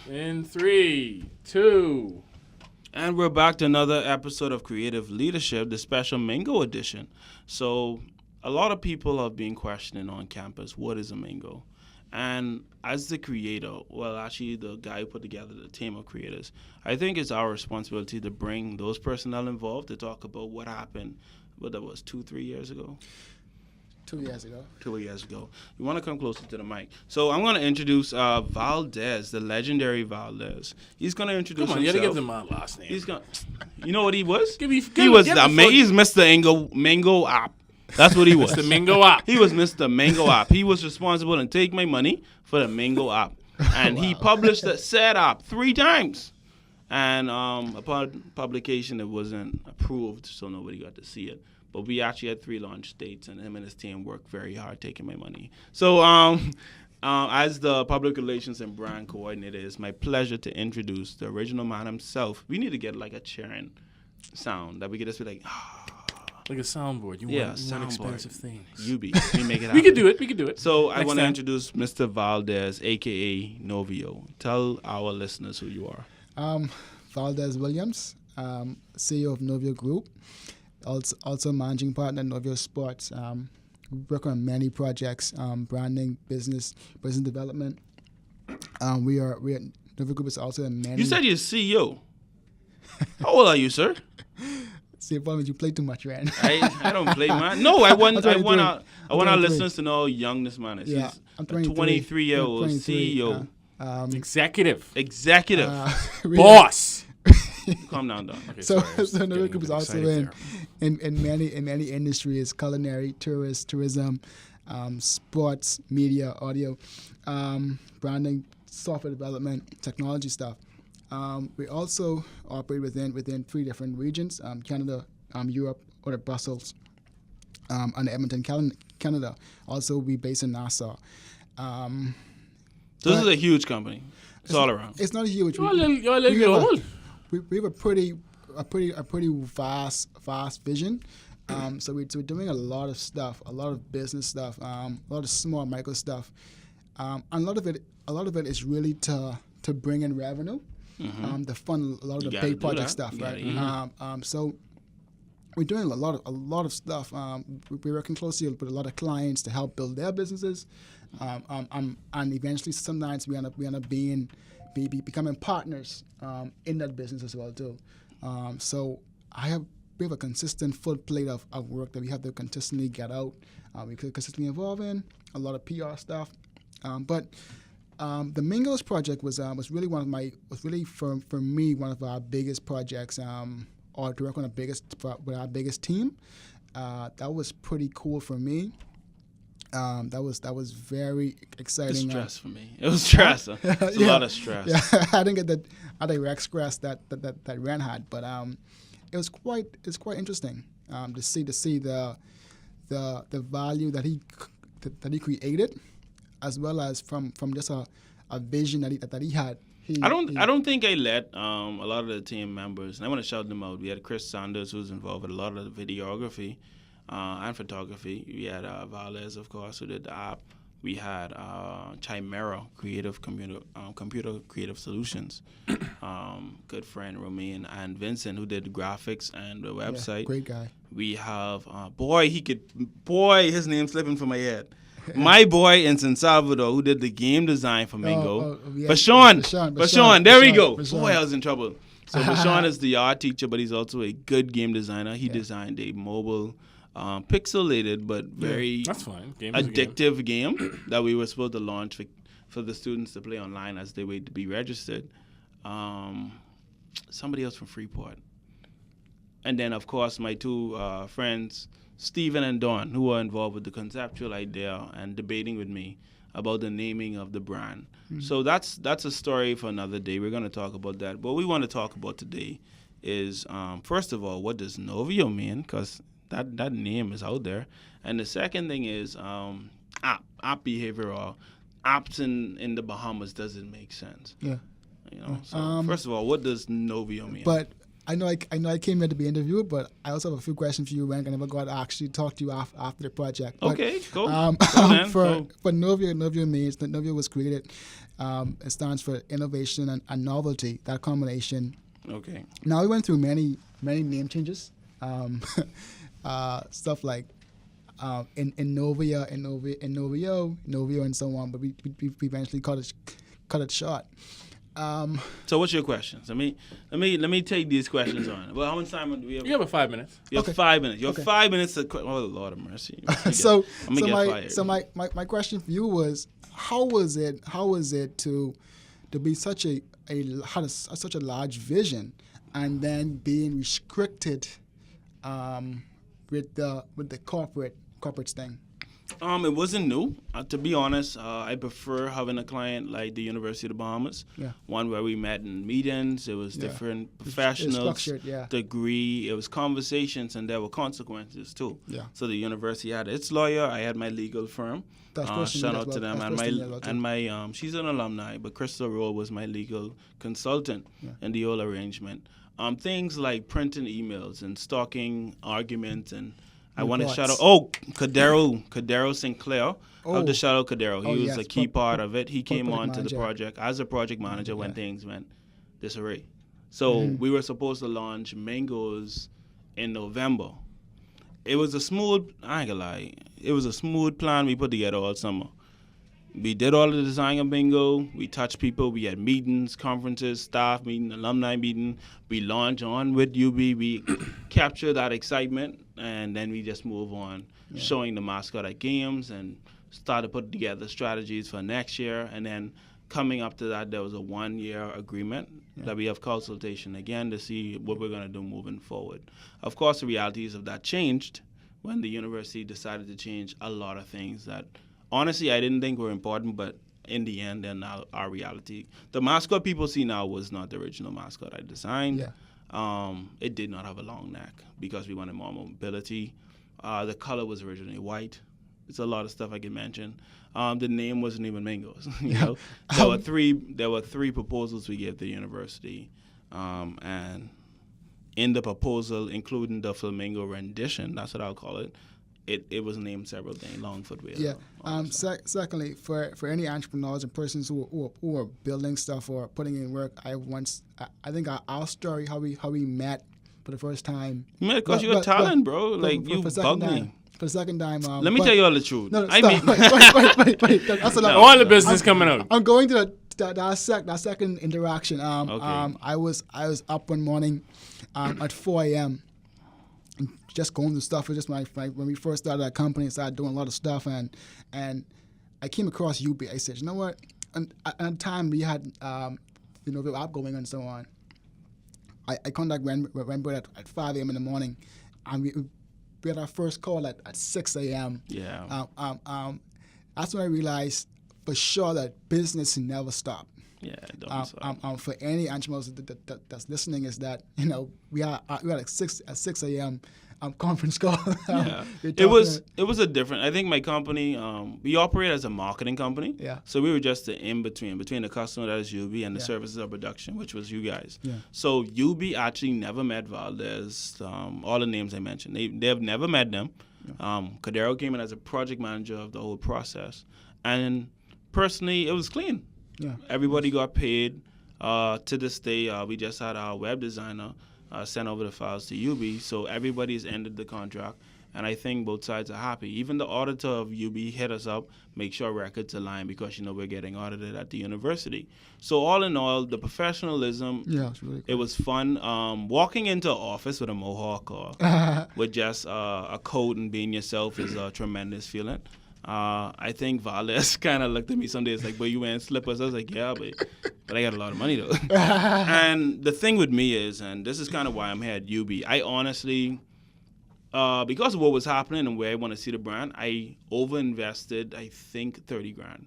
In 3, 2. And we're back to another episode of Creative Leadership, the special Mingo edition. So, a lot of people have been questioning on campus, what is a Mingo? And as the creator, well, actually the guy who put together the team of creators, I think it's our responsibility to bring those personnel involved to talk about what happened, what that was, 2-3 years ago? 2 years ago. 2 years ago. You want to come closer to the mic. So I'm going to introduce Valdez, the legendary Valdez. He's going to introduce Come on, himself. you got to give them my last name. He's going. You know what he was? He's Mr. Mingo App. That's what he was. Mr. Mingo App. He was Mr. Mingo App. He was responsible and take my money for the Mingo App. And he published that said app 3 times. And upon publication, it wasn't approved, so nobody got to see it. But we actually had 3 launch dates, and him and his team worked very hard taking my money. So as the public relations and brand coordinator, it's my pleasure to introduce the original man himself. We need to get like a cheering sound that we could just be like, like a soundboard. You want expensive things. We make it happen. We could do it. So I want to introduce Mr. Valdez, a.k.a. Novio. Tell our listeners who you are. Valdez Williams, CEO of Novio Group. Also managing partner Novio Sports. We work on many projects, branding, business development. We are Novio Group is also a many. You said you're CEO. How old are you, sir? See, the problem is you play too much, Rand. I don't play man. No, I want our listeners to know how young this man is. Yeah, He's I'm a 23-year-old CEO. Executive. Boss. Calm down, dog. Okay, so Novio Group is also in many industries: culinary, tourism, sports, media, audio, branding, software development, technology stuff. We also operate within 3 different regions: Canada, Europe, or Brussels, and Edmonton, Canada. Also, we based in Nassau. So this is a huge company. It's all around. It's not huge. You're a little global. We have a pretty vast vision. So we're doing a lot of stuff, a lot of business stuff, a lot of small micro stuff. And a lot of it is really to bring in revenue, to fund a lot of the big project stuff, right? So we're doing a lot of stuff. We're working closely with a lot of clients to help build their businesses, and eventually sometimes we end up becoming partners in that business as well too. So we have a consistent full plate of work that we have to consistently get out. We could consistently involve in a lot of PR stuff, but the Mingoes project was really for me one of our biggest projects, or to work on with our biggest team. That was pretty cool for me. That was very exciting. It's stress for me. It was stress. It's a lot of stress. Yeah, I didn't get the direct stress that Ren had, but it's quite interesting to see the value that he created, as well as from just a vision that he had. I don't think I let a lot of the team members, and I want to shout them out. We had Chris Sanders, who's involved with a lot of the videography and photography. We had Valdez, of course, who did the app. We had Chimera, computer creative solutions. Good friend Romain and Vincent, who did the graphics and the website. Yeah, great guy. We have his name's slipping from my head. My boy in San Salvador, who did the game design for Mingo. Bashan, there we go. Boy, I was in trouble. So Bashan is the art teacher, but he's also a good game designer. He designed a mobile, pixelated but very addictive game that we were supposed to launch for the students to play online as they wait to be registered. Somebody else from Freeport. And then, of course, my 2 friends, Stephen and Dawn, who are involved with the conceptual idea and debating with me about the naming of the brand. Mm-hmm. So that's a story for another day. We're going to talk about that. What we want to talk about today is, first of all, what does Novio mean? Because that name is out there. And the second thing is app behavior, or apps in the Bahamas doesn't make sense. Yeah. So first of all, what does Novio mean? But I know I came here to be interviewed, but I also have a few questions for you, Rank. I never got to actually talk to you after the project. But, Okay, cool. For Novio means that Novio was created. It stands for innovation and novelty. That combination. Okay. Now we went through many name changes, stuff like in Novio, and so on. But we eventually cut it short. So what's your questions? Let me take these questions on. Well, how much time do we have? You have 5 minutes. You have 5 minutes. You have 5 minutes to. Oh Lord of mercy. So fired. my question for you was, how was it to be such such a large vision and then being restricted with the corporate thing? It wasn't new. To be honest, I prefer having a client like the University of the Bahamas. Yeah. One where we met in meetings. It was different professionals, degree. It was conversations, and there were consequences too. Yeah. So the university had its lawyer. I had my legal firm. Shout out to them. And my she's an alumni, but Crystal Rowe was my legal consultant in the whole arrangement. Things like printing emails and stalking arguments and. I want to shout out, Cadero Sinclair. I have to shout out Cadero. He was a key part of it. He came on to the project as a project manager when things went disarray. So we were supposed to launch Mingoes in November. It was a smooth, I ain't gonna lie, it was a smooth plan we put together all summer. We did all the design of Bingo. We touched people. We had meetings, conferences, staff meeting, alumni meeting. We launched on with UB. We captured that excitement, and then we just move on, showing the mascot at games and started putting together strategies for next year. And then coming up to that, there was a 1-year agreement that we have consultation again to see what we're going to do moving forward. Of course, the realities of that changed when the university decided to change a lot of things that honestly, I didn't think were important, but in the end, they're now our reality. The mascot people see now was not the original mascot I designed. Yeah. It did not have a long neck because we wanted more mobility. The color was originally white. It's a lot of stuff I can mention. The name wasn't even Mingoes. You know, there were three proposals we gave the university, and in the proposal, including the flamingo rendition, that's what I'll call it. It was named several things, Longfoot Whale. Yeah. Secondly, for any entrepreneurs and persons who are building stuff or putting in work, I think our story, how we met for the first time. You met because you're a talent, bro. Like, you bugged me. For the second time. Let me tell you all the truth. No, I stop. mean, wait. That's a lot. All the business coming out. I'm going to that second interaction. I was up one morning at 4 a.m. just going through stuff. It was just when we first started our company and started doing a lot of stuff, and I came across UB. I said, you know what? And at the time we had the app going and so on. I contacted Rembrandt at 5 a.m. in the morning, and we had our first call at 6 a.m. Yeah. That's when I realized for sure that business never stop. Yeah, don't stop. For any entrepreneurs that's listening, is that we had like 6 a.m. Conference call. Yeah. It was a different. I think my company, we operate as a marketing company. Yeah. So we were just the in between the customer that is UB and the services of production, which was you guys. Yeah. So UB actually never met Valdez. All the names I mentioned, they have never met them. Yeah. Cadero came in as a project manager of the whole process, and personally, it was clean. Yeah. Everybody got paid. To this day, we just had our web designer send over the files to UB, so everybody's ended the contract, and I think both sides are happy. Even the auditor of UB hit us up, make sure records align because we're getting audited at the university. So all in all, the professionalism, it's really cool. It was fun. Walking into an office with a mohawk or with just a coat and being yourself is a tremendous feeling. I think Valdez kind of looked at me some days like, but you wearing slippers? I was like, yeah, but I got a lot of money though. And the thing with me is, and this is kind of why I'm here at UB, I honestly, because of what was happening and where I want to see the brand, I overinvested, I think, $30,000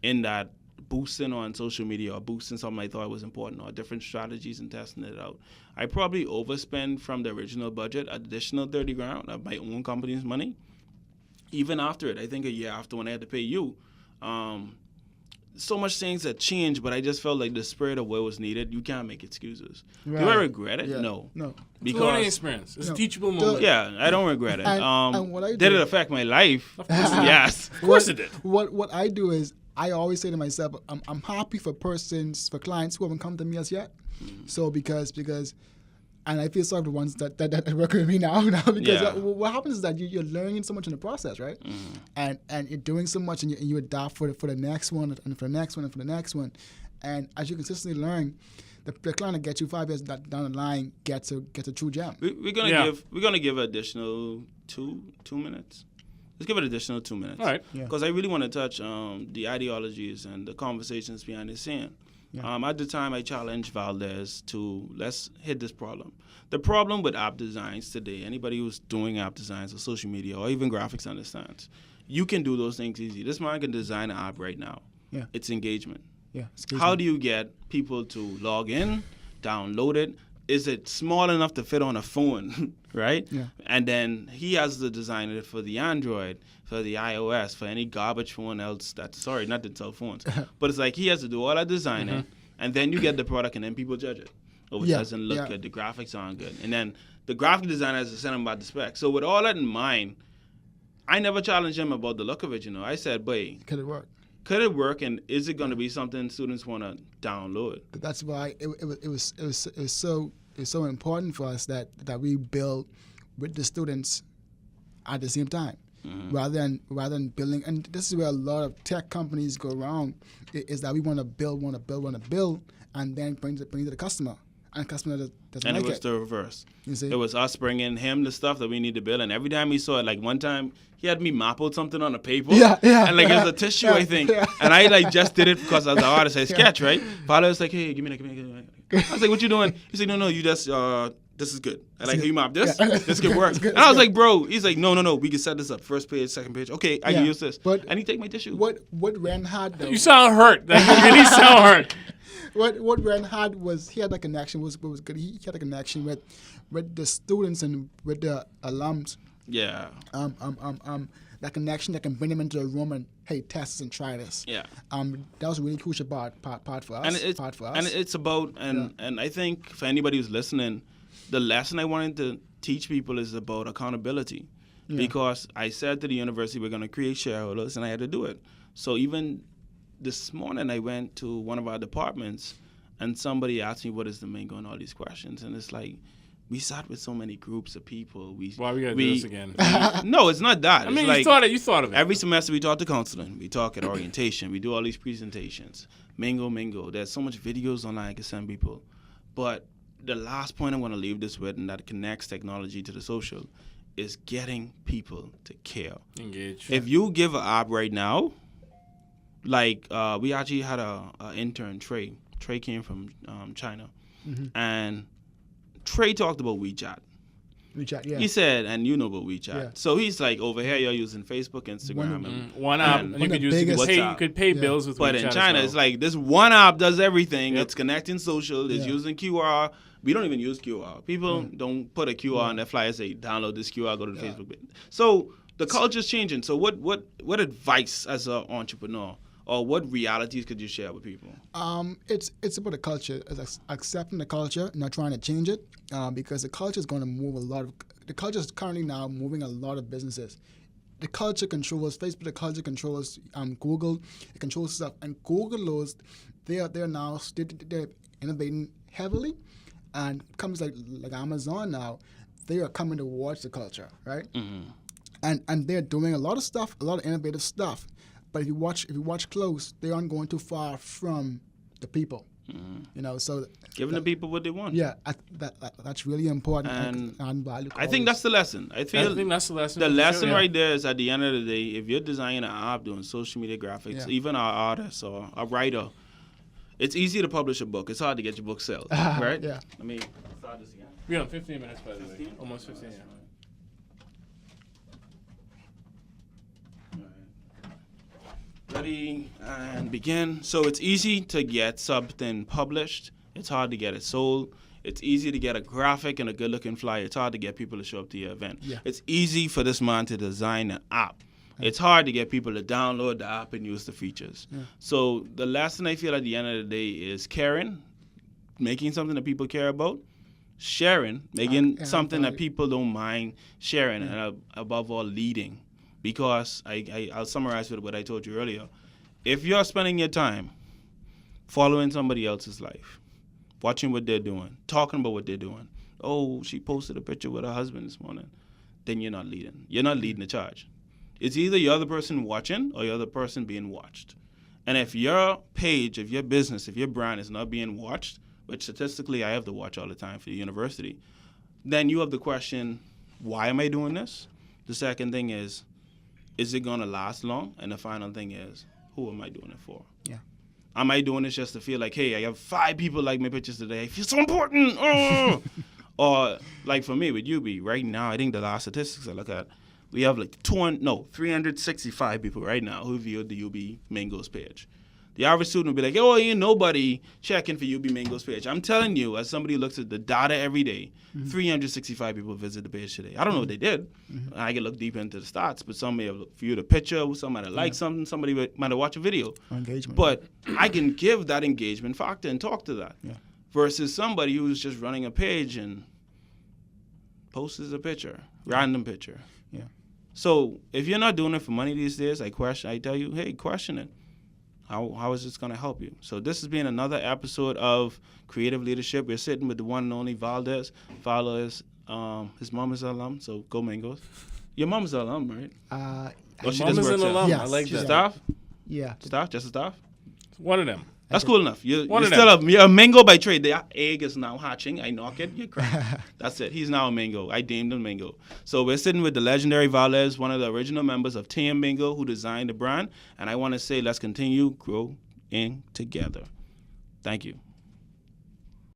in that, boosting on social media or boosting something I thought was important or different strategies and testing it out. I probably overspent from the original budget, additional $30,000 of my own company's money. Even after it, I think a year after when I had to pay you, so much things that changed, but I just felt like the spirit of what was needed. You can't make excuses. Right. Do I regret it? Yeah. No. It's a learning experience. It's a teachable moment. Yeah, I don't regret it. And what I did do- it affect my life? Of course. Yes. Of course it did. What I do is I always say to myself, I'm happy for clients who haven't come to me as yet. So because and I feel sorry for the ones that work with me now because what happens is that you're learning so much in the process, right? And you're doing so much and you adapt for the next one and for the next one and for the next one. And as you consistently learn, the client that gets you 5 years down the line gets a true gem. We're gonna give additional 2 minutes. Let's give it additional 2 minutes. All right. Because I really want to touch the ideologies and the conversations behind the scene. Yeah. At the time, I challenged Valdez to let's hit this problem. The problem with app designs today, anybody who's doing app designs or social media or even graphics understands, you can do those things easy. This man can design an app right now. Yeah. It's engagement. Yeah. How do you get people to log in, download it? Is it small enough to fit on a phone, right? Yeah. And then he has to design it for the Android, for the iOS, for any garbage phone else not the cell phones. But it's like he has to do all that designing, and then you get the product, and then people judge it. Oh, it doesn't look good. The graphics aren't good. And then the graphic designer has to send him about the specs. So with all that in mind, I never challenged him about the look of it, I said, boy, Could it work? could it work, and is it going to be something students want to download? That's why it was so important for us that we build with the students at the same time, rather than building. And this is where a lot of tech companies go wrong, is that we want to build, and then bring it to the customer, and the customer doesn't And like it was it. the reverse. You see? It was us bringing him the stuff that we need to build, and every time he saw it, like one time he had me map out something on a paper, and like it was a tissue, I think, and I like just did it because as an artist I sketch, right? Father was like, hey, give me that. I was like, what you doing? He's like, no, you just this is good. I like how you map this. This could work. And I was like, bro, he's like, no, we can set this up. First page, second page. Okay, I can use this. And he take my tissue. What Ren had though? You sound hurt. You really sound hurt. What Ren had was he had a connection was good. He had a connection with the students and with the alums. Yeah. That connection that can bring them into a room and hey, test this and try this. Yeah. That was a really crucial part for us. And it's about and I think for anybody who's listening, the lesson I wanted to teach people is about accountability. Yeah. Because I said to the university we're going to create shareholders, and I had to do it. So even this morning I went to one of our departments, and somebody asked me what is the Mingo and all these questions, and it's like we sat with so many groups of people. Why we gotta do this again? No, it's not that. I mean, it's you thought of it. Every semester we talk to counseling, we talk at orientation, we do all these presentations. Mingo. There's so much videos online I can send people. But the last point I want to leave this with, and that connects technology to the social, is getting people to care. Engage. If you give an app right now, like we actually had a intern, Trey. Trey came from China, and Trey talked about WeChat. WeChat, yeah. He said, and you know about WeChat. Yeah. So he's like, over here you're using Facebook, Instagram, one app. And you could use you could pay bills with WeChat. But in China, it's like this one app does everything. Yep. It's connecting social. It's using QR. We don't even use QR. People don't put a QR on their flyer, say, download this QR, go to the Facebook page. So the culture's changing. So what advice as an entrepreneur, or what realities could you share with people? It's about the culture, accepting the culture, not trying to change it, because the culture is going to move the culture is currently now moving a lot of businesses. The culture controls Facebook. The culture controls Google. It controls stuff, and Google knows they're innovating heavily, and companies like Amazon now, they are coming to watch the culture, right? And they're doing a lot of stuff, a lot of innovative stuff. But if you watch close, they aren't going too far from the people. So giving the people what they want. Yeah, that's really important. And I think that's the lesson. I think that's the lesson. The lesson right there is at the end of the day, if you're designing an app, doing social media graphics, even an artist or a writer, it's easy to publish a book. It's hard to get your book sold, right? Yeah. I mean, start this again. We're on 15 minutes, by the way. Almost 15. Yeah. Ready and begin. So it's easy to get something published. It's hard to get it sold. It's easy to get a graphic and a good-looking flyer. It's hard to get people to show up to your event. Yeah. It's easy for this man to design an app. It's hard to get people to download the app and use the features. Yeah. So the lesson I feel at the end of the day is caring, making something that people care about, sharing, making something that people don't mind sharing, and above all, leading. Because I'll summarize with what I told you earlier. If you're spending your time following somebody else's life, watching what they're doing, talking about what they're doing, oh, she posted a picture with her husband this morning, then you're not leading. You're not leading the charge. It's either you're the person watching or you're the person being watched. And if your page, if your business, if your brand is not being watched, which statistically I have to watch all the time for the university, then you have the question, why am I doing this? The second thing is it going to last long? And the final thing is, who am I doing it for? Yeah. Am I doing this just to feel like, hey, I have 5 people like my pictures today. I feel so important. Oh. Or like for me with UB, right now, I think the last statistics I look at, we have like 365 people right now who viewed the UB Mingoes page. The average student will be like, oh, ain't nobody checking for UB Mingoes page. I'm telling you, as somebody who looks at the data every day, 365 people visit the page today. I don't know what they did. I can look deep into the stats, but some may have viewed a picture, some might have liked something, somebody might have watched a video. Engagement. But I can give that engagement factor and talk to that. Yeah. Versus somebody who's just running a page and posts a picture, random picture. Yeah. So if you're not doing it for money these days, I tell you, hey, question it. How is this going to help you? So this has been another episode of Creative Leadership. We're sitting with the one and only Valdez. Valdez, his mom is an alum, so go Mingoes. Your mom is an alum, right? Or she mom is an alum. Yes, I like that. Staff? Yeah. Staff? Just a staff? One of them. That's cool enough. You're a Mingo by trade. The egg is now hatching. I knock it. You crack. That's it. He's now a Mingo. I deemed him Mingo. So we're sitting with the legendary Valdez, one of the original members of TM Mingo, who designed the brand. And I want to say, let's continue growing together. Thank you.